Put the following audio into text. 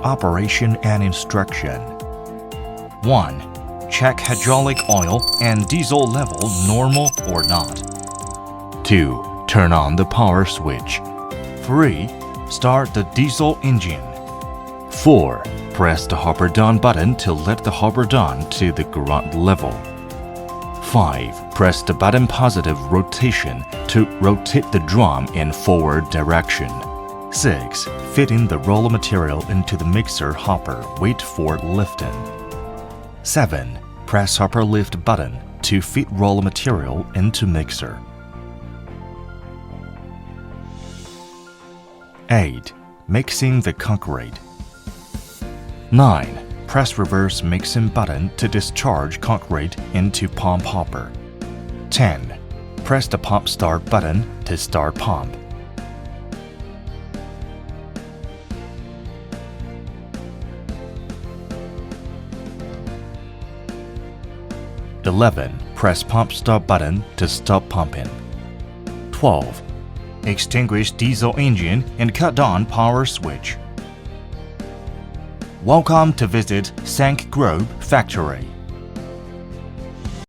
Operation and instruction. 1. Check hydraulic oil and diesel level normal or not. 2. Turn on the power switch. 3. Start the diesel engine. 4. Press the hopper down button to lift the hopper down to the ground level. 5. Press the button positive rotation to rotate the drum in forward direction. 6. Fit in the roller material into the mixer hopper. Wait for lifting. 7. Press hopper lift button to fit roller material into mixer. 8. Mixing the concrete. 9. Press reverse mixing button to discharge concrete into pump hopper. 10. Press the pump start button to start pump. 11. Press pump stop button to stop pumping. 12. Extinguish diesel engine and cut down power switch. Welcome to visit Sanqgroup factory.